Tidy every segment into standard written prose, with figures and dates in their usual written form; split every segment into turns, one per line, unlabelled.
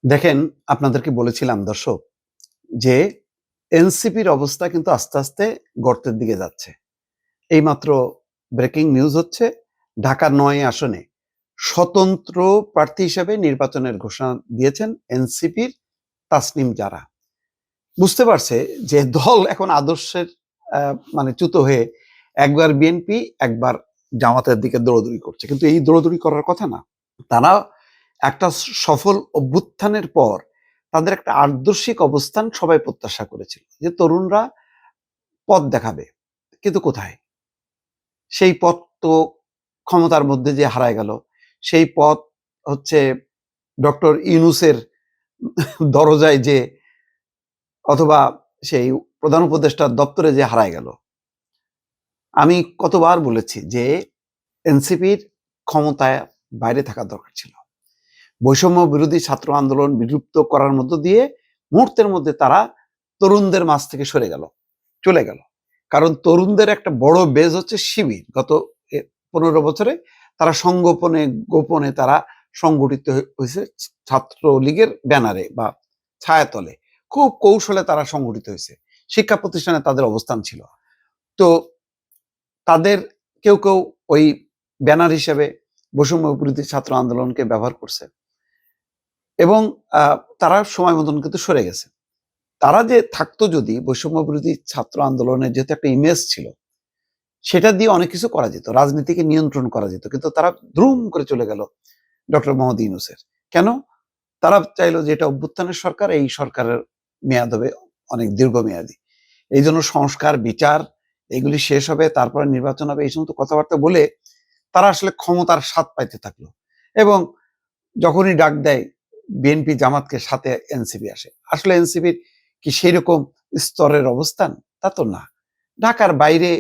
দেখেন, আপনাদেরকে বলেছিলাম দর্শক যে এনসিপির অবস্থা কিন্তু আস্তে আস্তে গর্তের দিকে যাচ্ছে। এইমাত্র ব্রেকিং নিউজ হচ্ছে, ঢাকা ৯ আসনে স্বতন্ত্র প্রার্থী হিসেবে নির্বাচনের ঘোষণা দিয়েছেন এনসিপির তাসনিম জারা। বুঝতে পারছে যে দল এখন আদর্শের চ্যুত হয়ে একবার বিএনপি একবার জামাতের দিকে দৌড়দৌড়ি করছে, কিন্তু এই দৌড়দৌড়ি করার কথা না। তারা একটা সফল অভ্যুত্থানের পর তাদের একটা আদর্শিক অবস্থান সবাই প্রত্যাশা করেছিল যে তরুণরা পথ দেখাবে, কিন্তু কোথায়? সেই পথ তো ক্ষমতার মধ্যে যে হারায় গেল। সেই পথ হচ্ছে ডক্টর ইউনূসের দরজায় যে, অথবা সেই প্রধান উপদেষ্টার দপ্তরে যে হারায় গেল। আমি কতবার বলেছি যে এনসিপির ক্ষমতায় বাইরে থাকা দরকার ছিল। বৈষম্য বিরোধী ছাত্র আন্দোলন বিলুপ্ত করার মধ্য দিয়ে মুহূর্তের মধ্যে তারা তরুণদের মাঝ থেকে সরে গেল, চলে গেল। কারণ তরুণদের একটা বড় বেজ হচ্ছে শিবির। গত 15 বছরে তারা সংগোপনে গোপনে তারা সংগঠিত হয়েছে ছাত্রলীগের ব্যানারে বা ছায়াতলে। খুব কৌশলে তারা সংগঠিত হয়েছে। শিক্ষা প্রতিষ্ঠানে তাদের অবস্থান ছিল। তো তাদের কেউ কেউ ওই ব্যানার হিসেবে বৈষম্য বিরোধী ছাত্র আন্দোলনকে ব্যবহার করছে এবং তারা সময় মতন কিন্তু সরে গেছে। তারা যে থাকতো, যদি বৈষম্য বিরোধী ছাত্র আন্দোলনের যেহেতু একটা ইমেজ ছিল, সেটা দিয়ে অনেক কিছু করা যেত, রাজনীতিকে নিয়ন্ত্রণ করা যেত, কিন্তু তারা দ্রুম করে চলে গেল ডক্টর মোহাম্মদ ইউনূসের। কেন? তারা চাইলো যে এটা অভ্যুত্থানের সরকার, এই সরকারের মেয়াদ হবে অনেক দীর্ঘমেয়াদী। এই জন্য সংস্কার, বিচার এগুলি শেষ হবে, তারপরে নির্বাচন হবে, এই সমস্ত কথাবার্তা বলে তারা আসলে ক্ষমতার স্বাদ পাইতে থাকলো। এবং যখনই ডাক দেয় বিএনপি জামাতকে, সাথে এনসিপি আসে। আসলে এনসিপির কি সেই রকম স্তরের অবস্থান? তা তো না। ঢাকার বাইরে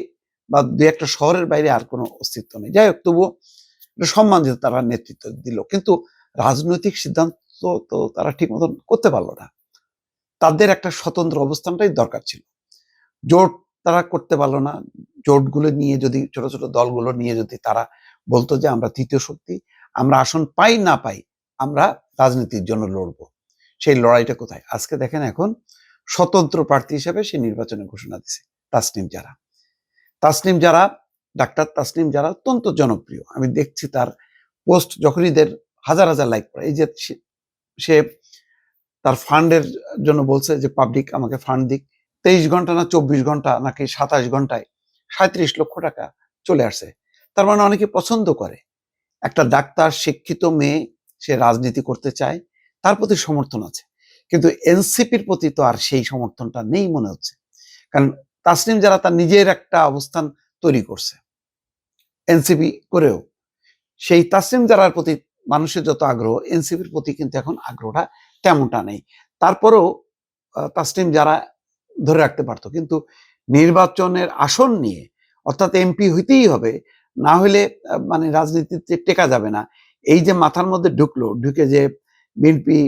বা দু একটা শহরের বাইরে আর কোনো অস্তিত্ব নেই। যাই হোক, তবুও সম্মান যে তারা নেতৃত্ব দিল, কিন্তু রাজনৈতিক সিদ্ধান্ত তো তারা ঠিক মতন করতে পারলো না। তাদের একটা স্বতন্ত্র অবস্থানটাই দরকার ছিল। জোট তারা করতে পারলো না। জোটগুলো নিয়ে যদি, ছোট ছোট দলগুলো নিয়ে যদি তারা বলতো যে আমরা তৃতীয় শক্তি, আমরা আসন পাই না পাই আমরা রাজনীতির জন্য লড়বো, সেই লড়াইটা কোথায়? আজকে দেখেন, এখন স্বতন্ত্র প্রার্থী হিসেবে সে নির্বাচনে ঘোষণা দিছে তাসনিম জারা। তাসনিম জারা, ডাক্তার তাসনিম জারা অত্যন্ত জনপ্রিয়। আমি দেখছি তার পোস্ট যখনই হাজার হাজার লাইক করে। এই যে সে তার ফান্ডের জন্য বলছে যে পাবলিক আমাকে ফান্ড দিক। 23 ঘন্টা না 24 ঘন্টা নাকি 27 ঘন্টায় 37 লক্ষ টাকা চলে আসছে। তার মানে অনেকে পছন্দ করে। একটা ডাক্তার, শিক্ষিত মেয়ে, সে রাজনীতি করতে চায়, তার প্রতি সমর্থন আছে। কিন্তু এনসিপির প্রতি তো আর সেই সমর্থনটা নেই মনে হচ্ছে। কারণ তাসনিম জারা তার নিজের একটা অবস্থান তৈরি করছে এনসিপি করেও। সেই তাসনিম জারার প্রতি মানুষের যত আগ্রহ, এনসিপির প্রতি কিন্তু এখন আগ্রহটা তেমনটা নেই। তারপরেও তাসনিম জারা ধরে রাখতে পারতো, কিন্তু নির্বাচনের আসন নিয়ে, অর্থাৎ এমপি হইতেই হবে, না হলে রাজনীতিতে টেকা যাবে না, এই যে মাথার মধ্যে ঢুকলো, ঢুকে যে বিএনপি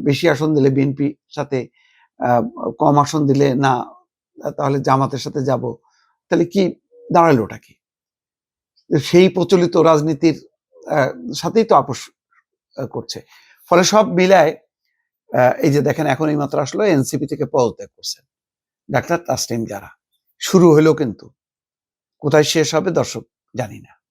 বেশি আসন দিলে বিএনপি সাথে, কম আসন দিলে না, তাহলে জামাতের সাথে যাব, তাহলে কি দাঁড়ালোটা কি? সেই প্রচলিত রাজনীতির সাথেই তো আপোষ করছে। ফলে সব মিলায় এই যে দেখেন, এখন এই মাত্র আসলো এনসিপি থেকে পদত্যাগ করছেন ডাক্তার তাসনিম জারা। শুরু হলো, কিন্তু কোথায় শেষ হবে দর্শক জানি না।